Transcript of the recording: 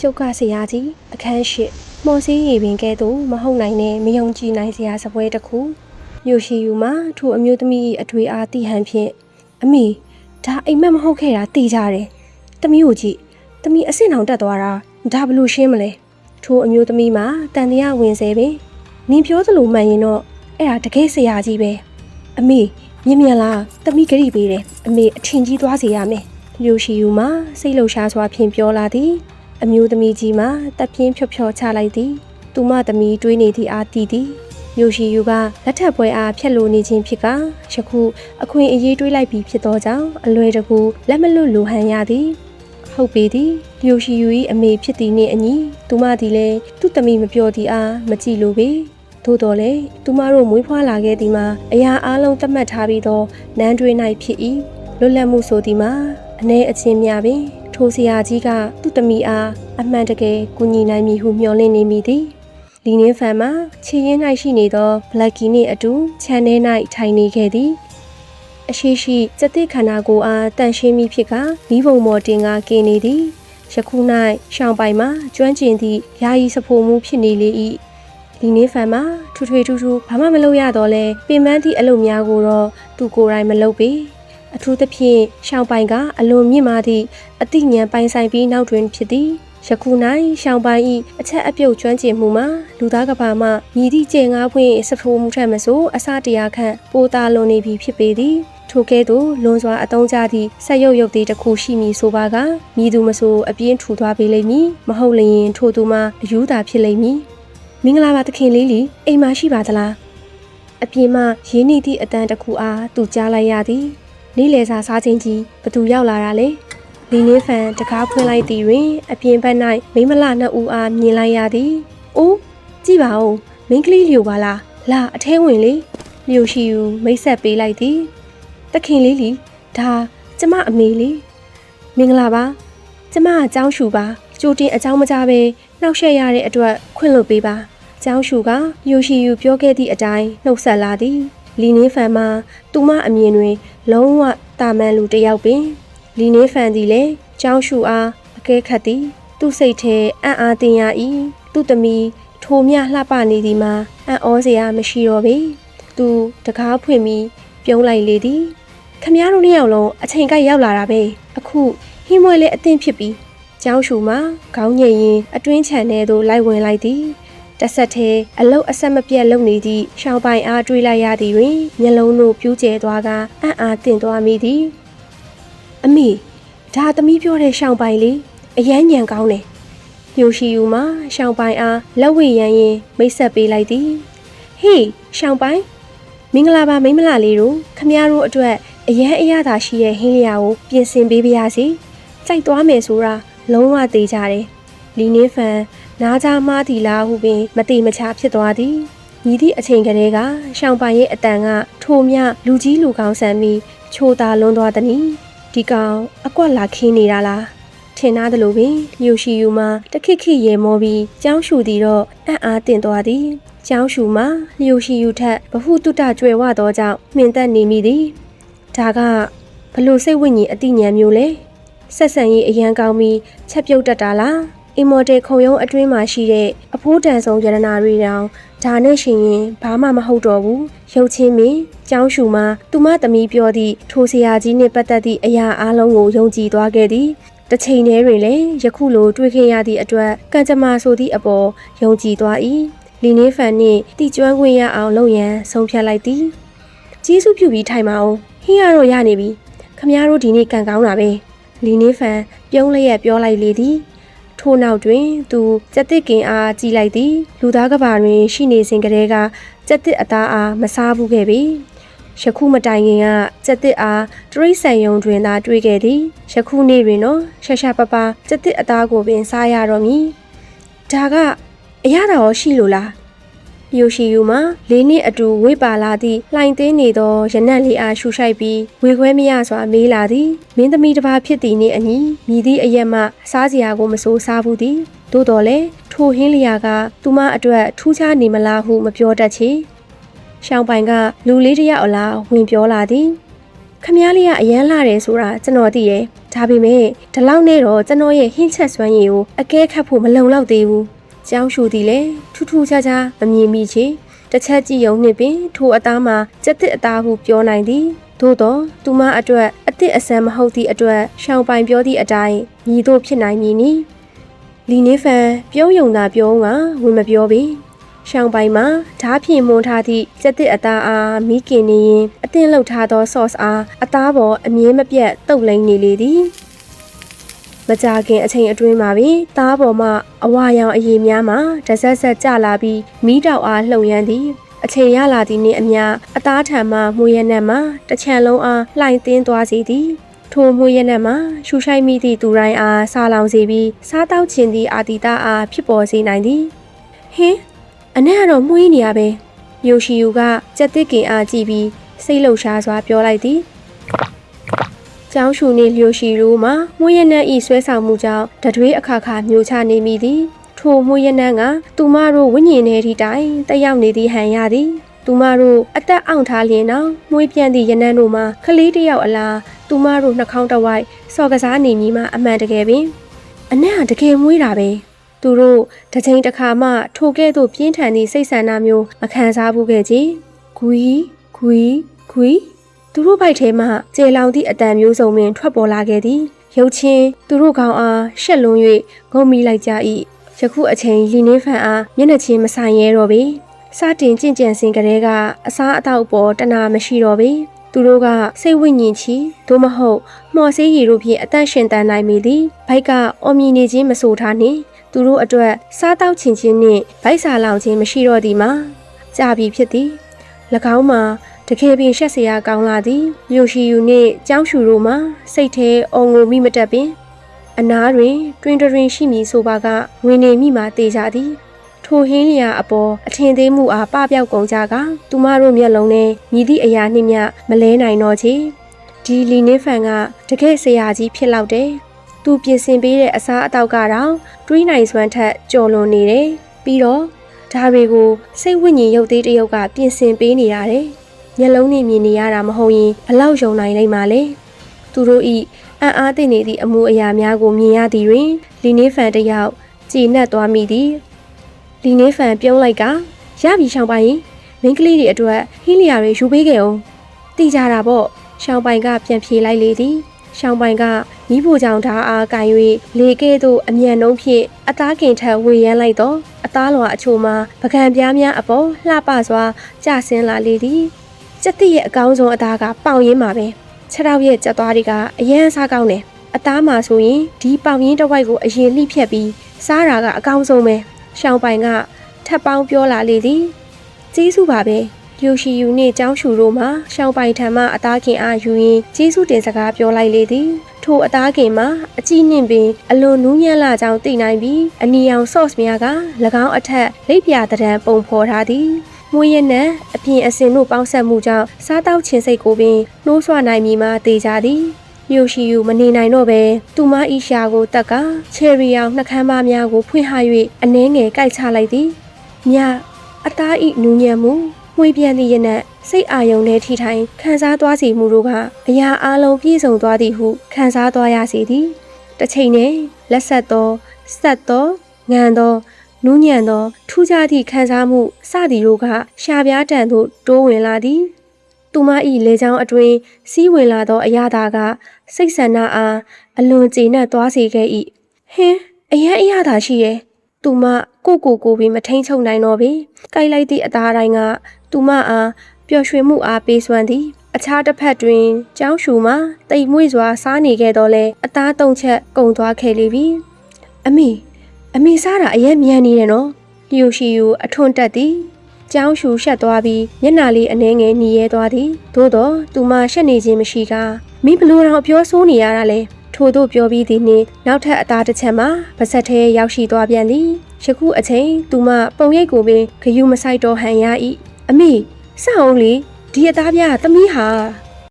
ကျုပ်ကဆရာကြီးအခန်းရှိမော်စီးရီပင်ကဲ့သို့မဟုတ်နိုင်နဲ့မယုံကြည်နိုင်စရာစပွဲတစ်ခုမြို့ရှိယူမှာထိုအမျိုးသမီး၏အထွေအားတိဟန်ဖြင့်အမေဒါအိမ်မက်မဟုတ်ခဲ့တာသိကြတယ်။သမီးကိုကြည့်သမီးအဆင့်အောင်တက်သွားတာဒါဘလို့ရှင်းမလဲထိုအမျိုးသမီးမှာတန်တရားဝင်စေပင်နင်ပြောသလိုမှန်ရင်တော့အဲ့ဒါတကယ်ဆရာကြီးပဲအမေမြင်မြန်လားသမီးကြည့်ပေးတယ်အမေအထင်ကြီးသွားစေရမယ်မြို့ရှိယူမှာစိတ်လှုပ်ရှားစွာဖြင့်ပြောလာသည်အမျိုးသမီးကြီးမှာတပ်ပြင်းဖြော့ဖြော့ချလိုက်သည်သူမသမီးတွေးနေသည့်အားတည်သည်မြို့ရှိယူကလက်ထပ်ပွဲအားဖြက်လိုနေခြင်းဖြစ်ကယခုအခွင့်အရေးတွေးလိုက်ပြီးဖြစ်သောကြောင့်အလွယ်တကူလက်မလွတ်လိုဟန်ရသည်ဟုတ်ပေသည်မြို့ရှိယူ၏အမေဖြစ်သည်နှင့်အညီသူမသည်လည်းသူ့သမီးမပြောသည်အားမကြည့်လိုပေသို့တော်လည်းသူမတို့မွေးဖွားလာခဲ့သည်မှာအရာအလုံးသတ်မှတ်ထားပြီးသောနန်းတွင်၌ဖြစ်၏လွတ်လပ်မှုဆိုသည်မှာအနေအချင်းများပင်ထိုဆရာကြီးကသူ့သမီးအားအမှန်တကယ်ကူညီနိုင်မည်ဟုမျှော်လင့်နေမိသည်လီနင်းဖန်မှာခြေရင်း၌ရှိနေသောဘလက်ကီနှင့်အတူခြံထဲ၌ထိုင်နေခဲ့သည်အရှိရှိစက်တိခန္ဓာကိုယ်အားတန်ရှင်းမိဖြစ်ကမိဘုံမော်တင်ကကင်းနေသည်ယခု၌ရှောင်းပိုင်မှာကျွမ်းကျင်သည့်ယာယီစဖို့မှုဖြစ်နေလေ၏လီနင်းဖန်မှာထူထူဘာမှမလုပ်ရတော့လဲပင်ပန်းသည့်အလုပ်များကိုတော့သူကိုယ်တိုင်မလုပ်ပေအထူးသဖြင့်ရှောင်းပိုင်ကအလွန်မြင့်မာသည့်အသိဉာဏ်ပိုင်ဆိုင်ပြီးနောက်တွင်ဖြစ်သည်ယခု၌ရှောင်းပိုင်၏အချက်အပြုတ်ကျွမ်းကျင်မှုမှာလူသားကဘာမှမြည်သည့်ကျင်ငါးဖွင့်စဖိုးမှုထက်မဆိုအစတရားခန့်ပိုသာလွန်နေပြီဖြစ်ပေသည်ထိုကဲ့သို့လွန်စွာအသုံးချသည့်ဆက်ရုပ်ရုပ်သေးတစ်ခုရှိမည်ဆိုပါကမြည်သူမဆိုအပြင်းထူသွားပေလိမ့်မည်မဟုတ်လျင်ထိုသူမှာအယူသာဖြစ်လိမ့်မည်မင်္ဂလာပါသခင်လေးလီအိမ်မရှိပါသလားအပြင်မှရင်းနှီးသည့်အတန်းတစ်ခုအားသူကြားလိုက်ရသည်နေ့လယ်စာစားခြင်းကြီးဘသူရောက်လာတာလဲလီနင်းဖန်တကားဖွင့်လိုက်သည်တွင်အပြင်ဘက်၌မိမလနှစ်ဦးအားမြင်လိုက်ရသည်အိုးကြည့်ပါဦးမိန်းကလေးလျိုပါလားလာအထဲဝင်လေလျိုရှိယူမိတ်ဆက်ပေးလိုက်သည်တခင်လေးလီဒါကျမအမေလေးမင်္ဂလာပါကျမအเจ้าရှူပါကြိုတင်အเจ้าမကြားပဲနှောက်ယှက်ရတဲ့အတွက်ခွင့်လွှတ်ပေးပါเจ้าရှူကလျိုရှိယူပြောခဲ့သည့်အတိုင်းနှုတ်ဆက်လာသည်လီနင်းဖန်မှာသူမအမြင်တွင်လုံးဝတာမန်လူတစ်ယောက်ပင်လီနင်းဖန်သည်လည်းကျောင်းရှူအားအကဲခတ်သည်သူ့စိတ်ထဲအံ့အားသင့်ရ၏သူ့သမီးထိုမျှလှပနေသည်မှာအံ့ဩစရာမရှိတော့ပေသူတကားဖွင့်ပြီးပြုံးလိုက်လေသည်ခမည်းတော်နှစ်ယောက်လုံးအချိန်ကိုက်ရောက်လာတာပဲအခုဟင်းမွေးလေးအသင့်ဖြစ်ပြီးကျောင်းရှူမှာခေါင်းငိတ်ရင်အတွင်းခြံထဲသို့လိုက်ဝင်လိုက်သည်တဆက်ထဲအလုတ်အဆက်မပြတ်လုံနေသည့်ရှောင်းပိုင်အားတွေးလိုက်ရသည်တွင်မျက်လုံးတို့ပြူးကျဲသွားကအံ့အားသင့်သွားမိသည်အမေဒါသမီးပြောတဲ့ရှောင်းပိုင်လေးအယမ်းညံကောင်းတယ်ညိုရှိယူမှာရှောင်းပိုင်အားလက်ဝဲရန်ရင်မိတ်ဆက်ပေးလိုက်သည်ဟေးရှောင်းပိုင်မင်္ဂလာပါမိမလာလေးတို့ခမည်းတော်အတွက်အယမ်းအရသာရှိတဲ့ဟင်းလျာကိုပြင်ဆင်ပေးပါရစေကြိုက်သွားမယ်ဆိုတာလုံးဝသေးကြတယ်လီနင်းဖန်နားကြားမားသည်လားဟုပင်မတိမချဖြစ်သွားသည်ညီသည့်အချိန်ကလေးကရှောင်းပိုင်ရဲ့အတန်ကထိုမြလူကြီးလူကောင်းဆန်ပြီးချိုသာလွန်သွားသည်ဒီကောင်အကွက်လာခင်းနေတာလားထင်သားသလိုပင်လျိုရှိယူမှာတခိခိရေမောပြီးကျောင်းရှူသည်တော့အံ့အားသင့်သွားသည်ကျောင်းရှူမှာလျိုရှိယူထက်ဘဟုတုတကျွယ်ဝသောကြောင့်မှင်သက်နေမိသည်ဒါကဘလို့စိတ်ဝိညာဉ်အတိညာမျိုးလဲဆက်ဆံရေးအရန်ကောင်းပြီးချက်ပြုတ်တတ်တာလားအင်မော်တယ်ခုံရုံးအတွင်းမှာရှိတဲ့အဖိုးတန်ဆုံးယရနာတွေတောင်ဒါနဲ့ရှင်ရင်ဘာမှမဟုတ်တော့ဘူးရုပ်ချင်းမင်းကျောင်းရှူမှာသူမသမီးပြောသည့်ထိုဆရာကြီးနှင့်ပတ်သက်သည့်အရာအလုံးကိုယုံကြည်သွားခဲ့သည်တစ်ချိန်တည်းတွင်လည်းယခုလိုတွေ့ခင်ရသည့်အတွက်ကံကြမ္မာဆိုသည့်အပေါ်ယုံကြည်သွား၏လီနင်းဖန်နှင့်တိကျွမ်းခွင့်ရအောင်လုပ်ရန်ဆုံးဖြတ်လိုက်သည်ကျေးဇူးပြုပြီးထိုင်ပါဦးဟင်းရတော့ရနေပြီခမည်းတော်ဒီနေ့ကံကောင်းတာပဲလီနင်းဖန်ပြုံးလျက်ပြောလိုက်လေသည်ထို့နောက်တွင်သူကြက်တစ်ကင်အားကြည့်လိုက်သည်လူသားကဘာတွင်ရှိနေစဉ်ကတည်းကကြက်တစ်အသားအားမစားဘူးခဲ့ပြီယခုမတိုင်ခင်ကကြက်တစ်အားတရိတ်ဆန်ယုံတွင်သာတွေ့ခဲ့သည်ယခုနေ့တွင်တော့ရှာပပကြက်တစ်အသားကိုပင်စားရတော့မည်ဒါကအရသာရောရှိလို့လားယိုရှိယူမှာလေးနှစ်အတူဝေးပါလာသည့်လှိုင်သိမ်းနေသောရနက်လေးအားရှူရှိုက်ပြီးဝေခွဲမရစွာမေးလာသည်မင်းသမီးတစ်ပါးဖြစ်သည်နှင့်အညီမြည်သည့်အရက်မှစားစရာကိုမစိုးစားဘူးသည်သို့တော်လည်းထိုဟင်းလျာကသူမအတွက်ထူးခြားနေမလားဟုမပြောတတ်ချေရှောင်းပိုင်ကလူလေးတစ်ယောက်အလားဝင်ပြောလာသည်ခ ခမည်းလေးကအရန်လာတယ်ဆိုတာကျွန်တော်သိရဲ့ဒါပေမဲ့ဒီလောက်နဲ့တော့ကျွန်တော်ရဲ့ဟင်းချက်စွမ်းရည်ကိုအကဲခတ်ဖို့မလုံလောက်သေးဘူးကျောင်းရှူသည်လေထူးထူးခြားခြားမမြင်မိချေတစ်ချက်ကြည့်ရုံနဲ့ပင်ထိုအသားမှာစက်တစ်အသားဟုပြောနိုင်သည်သို့တော့သူမအတွက်အစ်စ်အဆန်းမဟုတ်သည့်အတွက်ရှောင်ပိုင်ပြောသည့်အတိုင်းညီတို့ဖြစ်နိုင်မည်နီလီနေဖန်ပြောယုံသာပြောကဝင်မပြောပေရှောင်းပိုင်မှာဓားဖြင့်မွန်ထားသည့်စက်တစ်အသားအားမိခင်နေရင်အတင်းလှုပ်ထားသော sauce အားအသားပေါ်အမြဲမပြတ်တုပ်လိမ့်နေလေသည်မကြခင်အချိန်အတွင်းမှာပင်သားပေါ်မှအဝါရောင်အရည်များမှတဆက်ဆက်ကျလာပြီးမီးတောက်အားလှုံရမ်းသည်အချိန်ရလာသည့်နှင့်အမျှအသားထံမှမွေရနက်မှတစ်ချံလုံးအားလှိုင်သင်းသွားစေသည်ထိုမွေရနက်မှာရှူရှိုက်မိသည့်သူတိုင်းအားစားလောင်စေပြီးစားတောက်ခြင်းသည့်အာတီတာအားဖြစ်ပေါ်စေနိုင်သည်ဟင်းအနက်ကတော့မှုေးနေရပဲယိုရှိယူကကြက်တစ်ကင်အားကြည့်ပြီးစိတ်လှုပ်ရှားစွာပြောလိုက်သည်ကျောင်းရှူနေလျိုရှိရူမှာမွေးရနက်ဤဆွဲဆောင်မှုကြောင့်တတွေးအခါခါမျိုးချနေမိသည်ထိုမွေးရနက်ကသူမတို့ဝိညာဉ်ထဲထိတိုင်တက်ရောက်နေသည့်ဟန်ရသည်သူမတို့အသက်အောင်ထားလျင်တော့မွေးပြန်သည့်ရနန်းတို့မှာခလေးတစ်ယောက်အလားသူမတို့နှာခေါင်းတစ်ဝိုက်စော်ကစားနေမိမှအမှန်တကယ်ပင်အနက်ကတကယ်မွေးတာပဲသူတို့တစ်ချိန်တစ်ခါမှထိုကဲ့သို့ပြင်းထန်သည့်စိတ်ဆန္ဒမျိုးမခံစားဘူးခဲ့ကြ။ခွီသူတို့ဘိုက်ထဲမှကျေလောင်သည့်အတန်မျိုးစုံပင်ထွက်ပေါ်လာခဲ့သည်။ရုပ်ချင်းသူတို့ကောင်းအားရှက်လွန်၍ဂုံမိလိုက်ကြ၏။ယခုအချိန်လီနင်းဖန်အားမျက်နှာချင်းမဆိုင်ရဲတော့ပေ။စတင်ကြင်ကြံစင်ကလေးကအစားအသောက်ပေါ်တနာမရှိတော့ပေ။သူတို့ကစိတ်ဝိညာဉ်ချီသို့မဟုတ်မော်ဆေးရည်တို့ဖြင့်အသက်ရှင်တန်နိုင်မိသည်။ဘိုက်ကအော်မြင်နေခြင်းမဆိုထားနှင့်သူတို့အတွက်စားတောက်ချင်းချင်းနှင့်ဗိုက်စာလောင်ခြင်းမရှိတော့သည်မှာကြာပြီဖြစ်သည်၎င်းမှာတကယ်ပင်ရှက်စရာကောင်းလာသည်မြို့ရှိယူနှင့်ကျောင်းရှူတို့မှာစိတ်ထဲအုံငိုမိမတက်ပင်အနားတွင်တွင်တွင်ရှိမည်ဆိုပါကဝင်နေမိမှတေကြသည်ထိုဟင်းလျာအပေါ်အထင်သေးမှုအားပပျောက်ကုန်ကြကသူမတို့မျက်လုံးထဲမြည်သည့်အရာနှင့်မျှမလဲနိုင်တော့ချေဒီလီနင်းဖန်ကတကယ်ဆရာကြီးဖြစ်လောက်တယ်သူပြင်ဆင်ပေးတဲ့အစားအသောက်ကတော့တွေးနိုင်စွမ်းထက်ကြော်လွန်နေတယ်ပြီးတော့ဒါတွေကိုစိတ်ဝိညာဉ်ရုပ်သေးတရုပ်ကပြင်ဆင်ပေးနေရတယ်မျက်လုံးနဲ့မြင်နေရတာမဟုတ်ရင်ဘလောက်ယုံနိုင်လိမ့်မှာလဲသူတို့ဤအံ့အားသင့်နေသည့်အမှုအရာများကိုမြင်ရသည်တွင်လီနင်းဖန်တယောက်ကြည်နက်သွားမိသည်လီနင်းဖန်ပြုံးလိုက်ကရပြီရှောင်းပိုင်မင်းကလေးတွေအတွက်ဟင်းလျာတွေယူပေးခဲ့အောင်တီးကြတာပေါ့ရှောင်းပိုင်ကပြန်ဖြေလိုက်လေသည်ရှောင်းပိုင်ကမိဖို့ကြောင့်ဓာအားကန်၍လေကဲ့သို့အမြန်နှုံးဖြင့်အသားကင်ထက်ဝေရမ်းလိုက်တော့အသားလွာအချို့မှာပကံပြားများအပေါ်လှပစွာကျဆင်းလာလေသည်စက်တိရဲ့အကောင်းဆုံးအသားကပေါင်ရင်းမှာပဲခြေထောက်ရဲ့ကြက်သွားတွေကအရန်စားကောင်းတယ်အသားမှာဆိုရင်ဒီပေါင်ရင်းတစ်ဝိုက်ကိုအရင်လှိဖြတ်ပြီးစားတာကအကောင်းဆုံးပဲရှောင်းပိုင်ကထပ်ပေါင်းပြောလာလေသည်ကျေးဇူးပါပဲလျိုရှိယူနှင့်ကျောင်းရှူတို့မှာရှောင်းပိုင်ထံမှအသားကင်အားယူရင်းကျေးဇူးတင်စကားပြောလိုက်လေသည်ထိုအသားကင်မှာအကြည့်နှင့်ပင်အလွန်နူးညံ့လာကြောင်းသိနိုင်ပြီးအနီရောင် sauce များက၎င်းအထက်လိပ်ပြာတံပုံဖော်ထားသည်မွေးရနံအပြင်အစင်တို့ပေါင်းဆက်မှုကြောင့်စားတောက်ခြင်းစိတ်ကိုပင်နှိုးဆွနိုင်မည်မှာတေကြသည်မြို့ရှိယူမနေနိုင်တော့ပဲသူမဤရှာကိုတက်ကချယ်ရီအောင်နှကမ်းမများကိုဖွင့်ဟ၍အနှဲငယ်ကြိုက်ချလိုက်သည်မြအသားဤနူးညံ့မှုမွေးပြန်သည့်ရနံစိတ်အာယုံနဲ့ထိထိုင်ခံစားသွားစီမှုတို့ကအရာအလုံးပြည့်စုံသွားသည်ဟုခံစားသွားရစေသည်တစ်ချိန်နဲ့လက်ဆက်သောဆက်သောငံသောနူးညံ့သောထူးခြားသည့်ခံစားမှုစသည်တို့ကရှာပြားတန်သို့တိုးဝင်လာသည်သူမ၏လေချောင်းအတွင်းစီးဝင်လာသောအရာသာကစိတ်ဆန္ဒအားအလွန်ကျေနပ်သွားစေခဲ့၏ဟင်းအရန်အရာသာရှိရဲ့သူမကိုပင်မထိန်ချုပ်နိုင်တော့ပေကြိုက်လိုက်သည့်အသားတိုင်းကသူမအားပျော်ရွှင်မှုအားပေးစွမ်းသည်အခြားတစ်ဖက်တွင်ကျောင်းရှူမှာတိမ်မွေ့စွာစားနေခဲ့တော့လဲအသားသုံးချက်ကုန်သွားခဲ့လေပြီအမေစားတာအရက်မြန်နေတယ်နော်လျိုရှိယူအထွန်းတက်သည်ကျောင်းရှူရှက်သွားပြီးမျက်နှာလေးအနှဲငယ်หนีရဲသွားသည်သို့တော့သူမရှက်နေခြင်းမရှိကမင်းဘလို့တော့ပြောဆိုးနေရတာလဲထို့သို့ပြောပြီးသည်နှင့်နောက်ထပ်အသားတစ်ချက်မှာပါဇက်ထဲရောက်ရှိသွားပြန်သည်ယခုအချိန်သူမပုံရိပ်ကိုပင်ဂယုမဆိုင်တော့ဟန်ရ၏အမေစအောင်လေဒီအသားပြသမီးဟာ